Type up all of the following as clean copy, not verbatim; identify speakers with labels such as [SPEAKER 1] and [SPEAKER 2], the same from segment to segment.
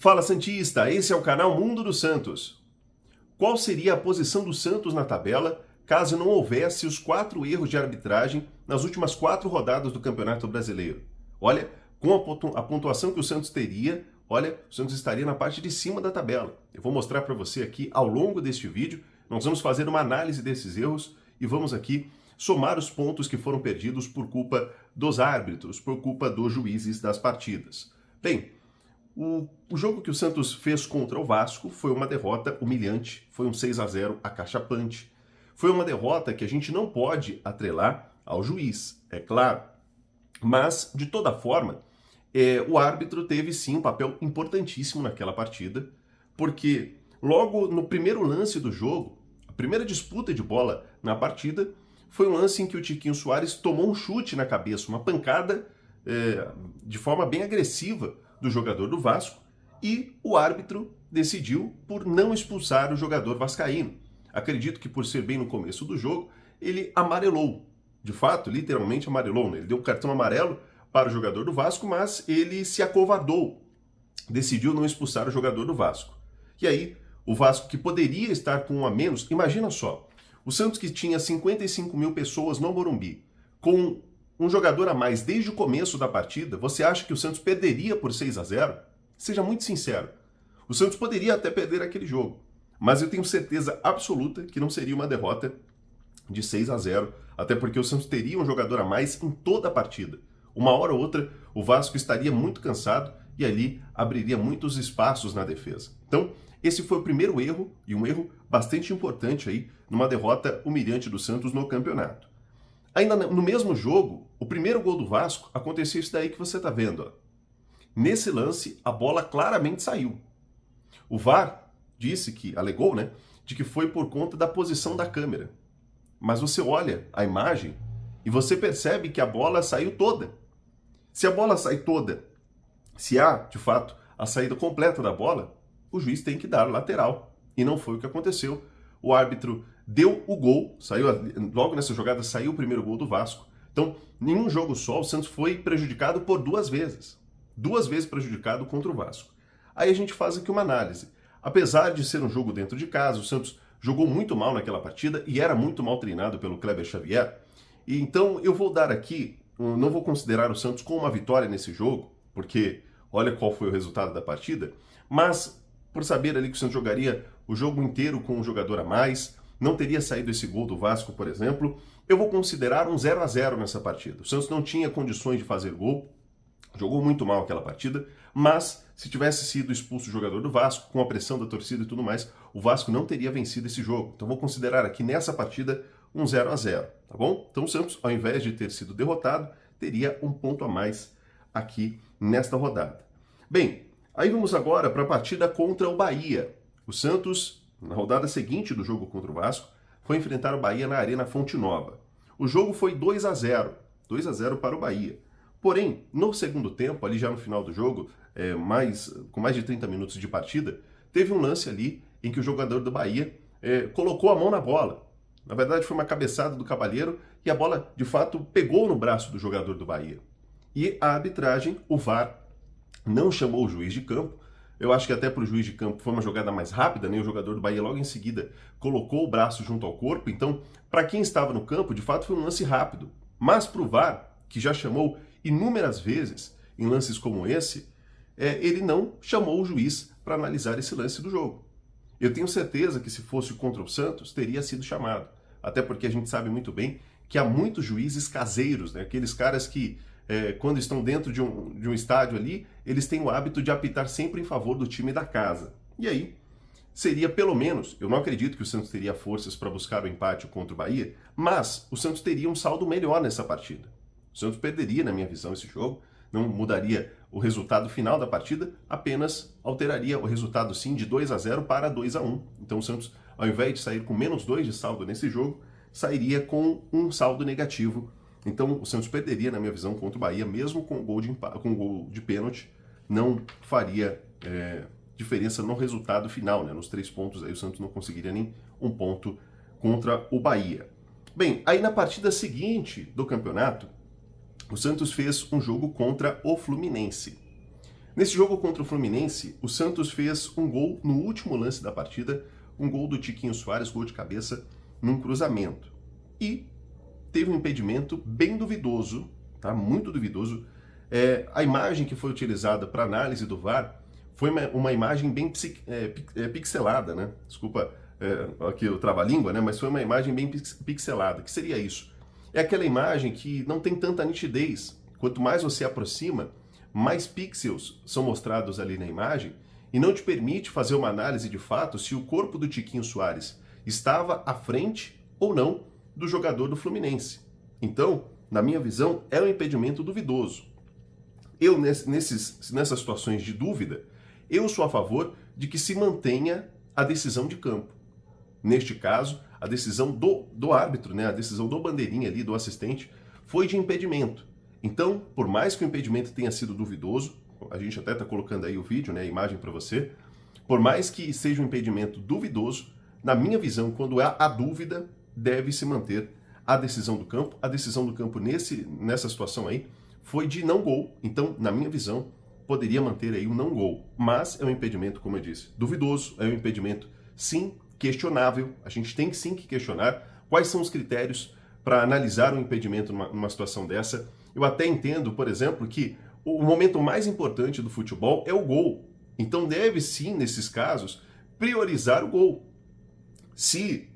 [SPEAKER 1] Fala Santista, esse é o canal Mundo dos Santos. Qual seria a posição do Santos na tabela caso não houvesse os 4 erros de arbitragem nas últimas 4 rodadas do Campeonato Brasileiro? Olha, com a pontuação que o Santos teria, olha, o Santos estaria na parte de cima da tabela. Eu vou mostrar para você aqui ao longo deste vídeo, nós vamos fazer uma análise desses erros e vamos aqui somar os pontos que foram perdidos por culpa dos árbitros, por culpa dos juízes das partidas. Bem, o jogo que o Santos fez contra o Vasco foi uma derrota humilhante, foi um 6-0 acachapante. Foi uma derrota que a gente não pode atrelar ao juiz, é claro. Mas, de toda forma, o árbitro teve sim um papel importantíssimo naquela partida, porque logo no primeiro lance do jogo, a primeira disputa de bola na partida, foi um lance em que o Tiquinho Soares tomou um chute na cabeça, uma pancada de forma bem agressiva do jogador do Vasco, e o árbitro decidiu por não expulsar o jogador vascaíno. Acredito que por ser bem no começo do jogo, ele amarelou. De fato, literalmente amarelou, né? Ele deu um cartão amarelo para o jogador do Vasco, mas ele se acovardou. Decidiu não expulsar o jogador do Vasco. E aí, o Vasco, que poderia estar com um a menos, imagina só, o Santos que tinha 55 mil pessoas no Morumbi, com um jogador a mais desde o começo da partida, você acha que o Santos perderia por 6-0? Seja muito sincero. O Santos poderia até perder aquele jogo, mas eu tenho certeza absoluta que não seria uma derrota de 6-0, até porque o Santos teria um jogador a mais em toda a partida. Uma hora ou outra, o Vasco estaria muito cansado e ali abriria muitos espaços na defesa. Então, esse foi o primeiro erro, e um erro bastante importante aí, numa derrota humilhante do Santos no campeonato. Ainda no mesmo jogo, o primeiro gol do Vasco aconteceu isso daí que você está vendo. Ó. Nesse lance, a bola claramente saiu. O VAR alegou, né, de que foi por conta da posição da câmera. Mas você olha a imagem e você percebe que a bola saiu toda. Se a bola sai toda, se há, de fato, a saída completa da bola, o juiz tem que dar lateral. E não foi o que aconteceu. O árbitro deu o gol, logo nessa jogada saiu o primeiro gol do Vasco. Então, em um jogo só, o Santos foi prejudicado por 2 vezes. 2 vezes prejudicado contra o Vasco. Aí a gente faz aqui uma análise. Apesar de ser um jogo dentro de casa, o Santos jogou muito mal naquela partida e era muito mal treinado pelo Kleber Xavier. E então eu vou dar aqui, não vou considerar o Santos como uma vitória nesse jogo, porque olha qual foi o resultado da partida, mas por saber ali que o Santos jogaria o jogo inteiro com um jogador a mais, não teria saído esse gol do Vasco, por exemplo, eu vou considerar um 0-0 nessa partida. O Santos não tinha condições de fazer gol, jogou muito mal aquela partida, mas se tivesse sido expulso o jogador do Vasco, com a pressão da torcida e tudo mais, o Vasco não teria vencido esse jogo. Então vou considerar aqui nessa partida um 0-0, tá bom? Então o Santos, ao invés de ter sido derrotado, teria um ponto a mais aqui nesta rodada. Bem, aí vamos agora para a partida contra o Bahia. O Santos, na rodada seguinte do jogo contra o Vasco, foi enfrentar o Bahia na Arena Fonte Nova. O jogo foi 2-0, 2-0 para o Bahia. Porém, no segundo tempo, ali já no final do jogo, com mais de 30 minutos de partida, teve um lance ali em que o jogador do Bahia colocou a mão na bola. Na verdade, foi uma cabeçada do Cavalheiro e a bola, de fato, pegou no braço do jogador do Bahia. E a arbitragem, o VAR, não chamou o juiz de campo. Eu acho que até para o juiz de campo foi uma jogada mais rápida, né? O jogador do Bahia logo em seguida colocou o braço junto ao corpo. Então, para quem estava no campo, de fato foi um lance rápido. Mas para o VAR, que já chamou inúmeras vezes em lances como esse, ele não chamou o juiz para analisar esse lance do jogo. Eu tenho certeza que se fosse contra o Santos, teria sido chamado. Até porque a gente sabe muito bem que há muitos juízes caseiros, né? Aqueles caras que quando estão dentro de um estádio ali, eles têm o hábito de apitar sempre em favor do time da casa. E aí, seria pelo menos, eu não acredito que o Santos teria forças para buscar o empate contra o Bahia, mas o Santos teria um saldo melhor nessa partida. O Santos perderia, na minha visão, esse jogo, não mudaria o resultado final da partida, apenas alteraria o resultado, sim, de 2-0 para 2-1. Então o Santos, ao invés de sair com -2 de saldo nesse jogo, sairia com um saldo negativo. Então o Santos perderia, na minha visão, contra o Bahia, mesmo com o gol de pênalti, não faria diferença no resultado final, né? Nos 3 pontos aí o Santos não conseguiria nem um ponto contra o Bahia. Bem, aí na partida seguinte do campeonato, o Santos fez um jogo contra o Fluminense. Nesse jogo contra o Fluminense, o Santos fez um gol no último lance da partida, um gol do Tiquinho Soares, gol de cabeça, num cruzamento. E teve um impedimento bem duvidoso, tá? Muito duvidoso. A imagem que foi utilizada para análise do VAR foi uma imagem bem pixelada, né? Desculpa aqui o trava-língua, né? Mas foi uma imagem bem pixelada. O que seria isso? É aquela imagem que não tem tanta nitidez. Quanto mais você aproxima, mais pixels são mostrados ali na imagem e não te permite fazer uma análise de fato se o corpo do Tiquinho Soares estava à frente ou não do jogador do Fluminense. Então, na minha visão, é um impedimento duvidoso. Eu, nessas situações de dúvida, eu sou a favor de que se mantenha a decisão de campo. Neste caso, a decisão do árbitro, né, a decisão do bandeirinha ali, do assistente, foi de impedimento. Então, por mais que o impedimento tenha sido duvidoso, a gente até está colocando aí o vídeo, né, a imagem para você, por mais que seja um impedimento duvidoso, na minha visão, quando há a dúvida, deve se manter a decisão do campo. A decisão do campo nessa situação aí foi de não gol. Então, na minha visão, poderia manter aí um não gol. Mas é um impedimento, como eu disse, duvidoso, é um impedimento, sim, questionável. A gente tem sim que questionar quais são os critérios para analisar um impedimento numa situação dessa. Eu até entendo, por exemplo, que o momento mais importante do futebol é o gol. Então deve sim, nesses casos, priorizar o gol. Se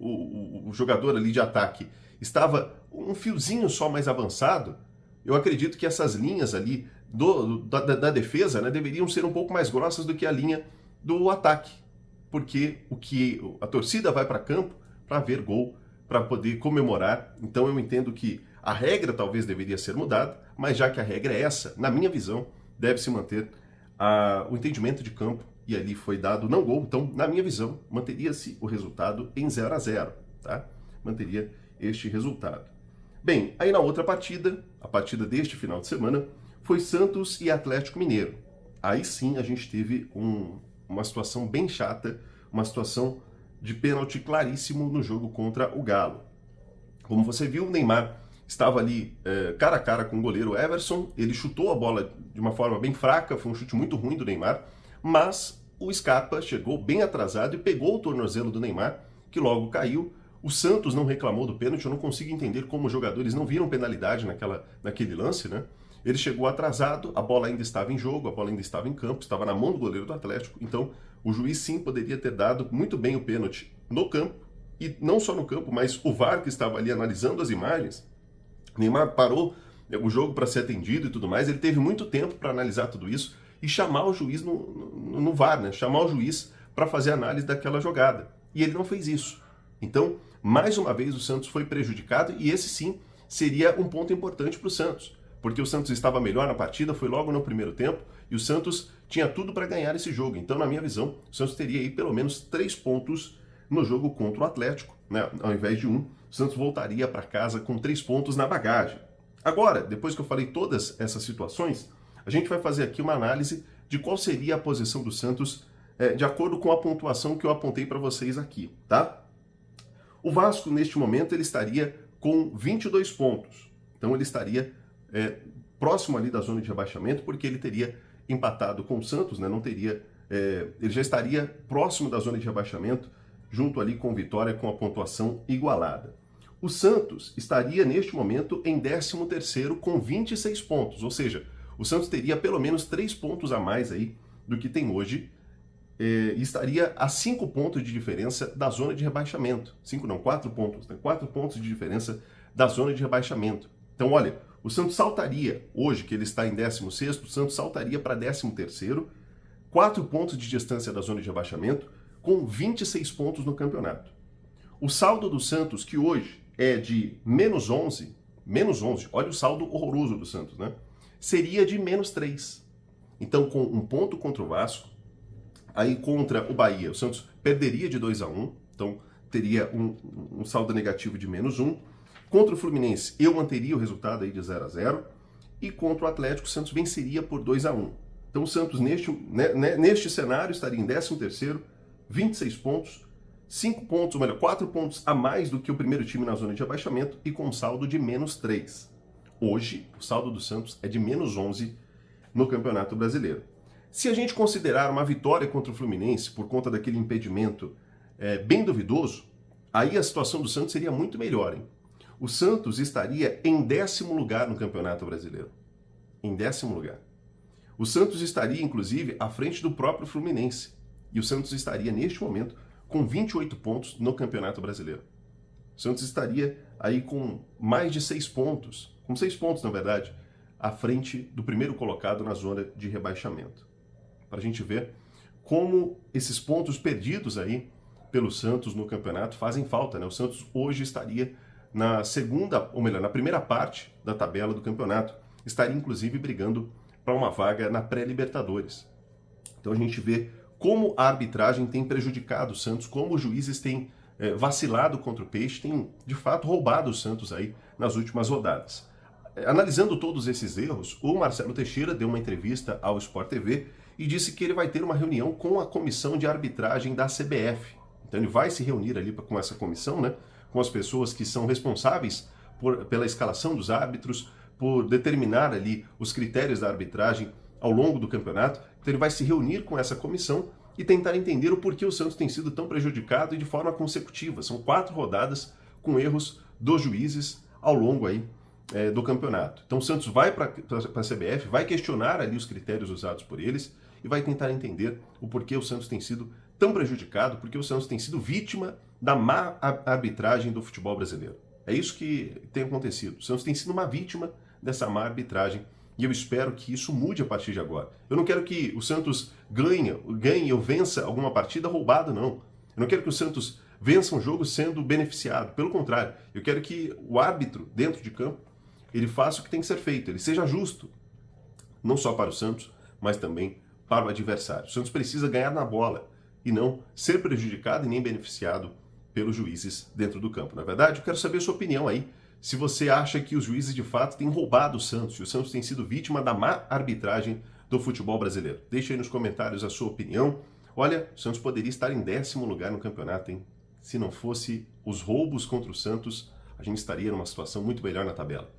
[SPEAKER 1] o jogador ali de ataque estava um fiozinho só mais avançado, eu acredito que essas linhas ali da defesa, né, deveriam ser um pouco mais grossas do que a linha do ataque. Porque a torcida vai para campo para ver gol, para poder comemorar. Então eu entendo que a regra talvez deveria ser mudada, mas já que a regra é essa, na minha visão, deve-se manter o entendimento de campo, e ali foi dado não gol. Então, na minha visão, manteria-se o resultado em 0-0, tá? Manteria este resultado. Bem, aí na outra partida, a partida deste final de semana, foi Santos e Atlético Mineiro. Aí sim a gente teve uma situação bem chata, uma situação de pênalti claríssimo no jogo contra o Galo. Como você viu, o Neymar estava ali cara a cara com o goleiro Everson, ele chutou a bola de uma forma bem fraca, foi um chute muito ruim do Neymar, mas o Scarpa chegou bem atrasado e pegou o tornozelo do Neymar, que logo caiu. O Santos não reclamou do pênalti, eu não consigo entender como os jogadores não viram penalidade naquele lance, né? Ele chegou atrasado, a bola ainda estava em jogo, a bola ainda estava em campo, estava na mão do goleiro do Atlético, então o juiz sim poderia ter dado muito bem o pênalti no campo, e não só no campo, mas o VAR que estava ali analisando as imagens, Neymar parou o jogo para ser atendido e tudo mais, ele teve muito tempo para analisar tudo isso e chamar o juiz no VAR, né? Chamar o juiz para fazer a análise daquela jogada, e ele não fez isso. Então, mais uma vez o Santos foi prejudicado, e esse sim seria um ponto importante para o Santos, porque o Santos estava melhor na partida, foi logo no primeiro tempo, e o Santos tinha tudo para ganhar esse jogo. Então, na minha visão, o Santos teria aí pelo menos 3 pontos no jogo contra o Atlético, né? Ao invés de 1, o Santos voltaria para casa com 3 pontos na bagagem. Agora, depois que eu falei todas essas situações, a gente vai fazer aqui uma análise de qual seria a posição do Santos de acordo com a pontuação que eu apontei para vocês aqui, tá? O Vasco, neste momento, ele estaria com 22 pontos. Então, ele estaria próximo ali da zona de rebaixamento, porque ele teria empatado com o Santos, né? Não teria, ele já estaria próximo da zona de rebaixamento, junto ali com o Vitória, com a pontuação igualada. O Santos estaria, neste momento, em 13º com 26 pontos, ou seja, o Santos teria pelo menos 3 pontos a mais aí do que tem hoje, e estaria a 5 pontos de diferença da zona de rebaixamento. 5 não, 4 pontos, né? 4 pontos de diferença da zona de rebaixamento. Então, olha, o Santos saltaria, hoje que ele está em 16º, o Santos saltaria para 13º, 4 pontos de distância da zona de rebaixamento, com 26 pontos no campeonato. O saldo do Santos, que hoje é de menos 11, olha o saldo horroroso do Santos, né? Seria de menos 3. Então, com um ponto contra o Vasco, aí contra o Bahia, o Santos perderia de 2-1, então teria um saldo negativo de menos 1. Contra o Fluminense, eu manteria o resultado aí de 0-0. E contra o Atlético, o Santos venceria por 2-1. Então o Santos, neste cenário, estaria em 13º, 26 pontos, 5 pontos, ou melhor, 4 pontos a mais do que o primeiro time na zona de rebaixamento e com um saldo de menos 3. Hoje, o saldo do Santos é de menos 11, no Campeonato Brasileiro. Se a gente considerar uma vitória contra o Fluminense por conta daquele impedimento bem duvidoso, aí a situação do Santos seria muito melhor, hein? O Santos estaria em 10º lugar no Campeonato Brasileiro. Em 10º lugar. O Santos estaria, inclusive, à frente do próprio Fluminense. E o Santos estaria, neste momento, com 28 pontos no Campeonato Brasileiro. O Santos estaria aí com mais de 6 pontos, com 6 pontos, na verdade, à frente do primeiro colocado na zona de rebaixamento. Para a gente ver como esses pontos perdidos aí pelo Santos no campeonato fazem falta, né? O Santos hoje estaria na segunda, ou melhor, na primeira parte da tabela do campeonato, estaria inclusive brigando para uma vaga na pré-Libertadores. Então a gente vê como a arbitragem tem prejudicado o Santos, como os juízes têm vacilado contra o Peixe, têm de fato roubado o Santos aí nas últimas rodadas. Analisando todos esses erros, o Marcelo Teixeira deu uma entrevista ao Sport TV e disse que ele vai ter uma reunião com a comissão de arbitragem da CBF. Então ele vai se reunir ali com essa comissão, né, com as pessoas que são responsáveis pela escalação dos árbitros, por determinar ali os critérios da arbitragem ao longo do campeonato. Então ele vai se reunir com essa comissão e tentar entender o porquê o Santos tem sido tão prejudicado e de forma consecutiva. São 4 rodadas com erros dos juízes ao longo aí do campeonato. Então o Santos vai para a CBF, vai questionar ali os critérios usados por eles e vai tentar entender o porquê o Santos tem sido tão prejudicado, porque o Santos tem sido vítima da má arbitragem do futebol brasileiro. É isso que tem acontecido. O Santos tem sido uma vítima dessa má arbitragem e eu espero que isso mude a partir de agora. Eu não quero que o Santos ganhe ou vença alguma partida roubada, não. Eu não quero que o Santos vença um jogo sendo beneficiado. Pelo contrário, eu quero que o árbitro dentro de campo ele faça o que tem que ser feito, ele seja justo, não só para o Santos, mas também para o adversário. O Santos precisa ganhar na bola e não ser prejudicado e nem beneficiado pelos juízes dentro do campo. Na verdade, eu quero saber a sua opinião aí, se você acha que os juízes de fato têm roubado o Santos, e o Santos tem sido vítima da má arbitragem do futebol brasileiro. Deixe aí nos comentários a sua opinião. Olha, o Santos poderia estar em 10º lugar no campeonato, hein? Se não fosse os roubos contra o Santos, a gente estaria numa situação muito melhor na tabela.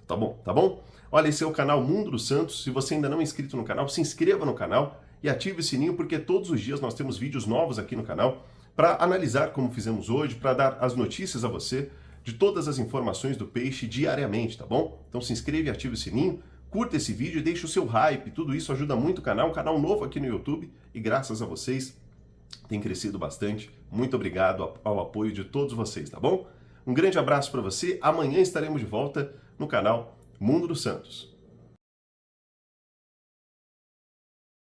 [SPEAKER 1] Tá bom? Tá bom? Olha, esse é o canal Mundo do Santos. Se você ainda não é inscrito no canal, se inscreva no canal e ative o sininho, porque todos os dias nós temos vídeos novos aqui no canal para analisar como fizemos hoje, para dar as notícias a você de todas as informações do Peixe diariamente, tá bom? Então se inscreva e ative o sininho, curta esse vídeo e deixe o seu hype, tudo isso ajuda muito o canal, um canal novo aqui no YouTube e graças a vocês tem crescido bastante. Muito obrigado ao apoio de todos vocês, tá bom? Um grande abraço para você, amanhã estaremos de volta no canal Mundo do Santos.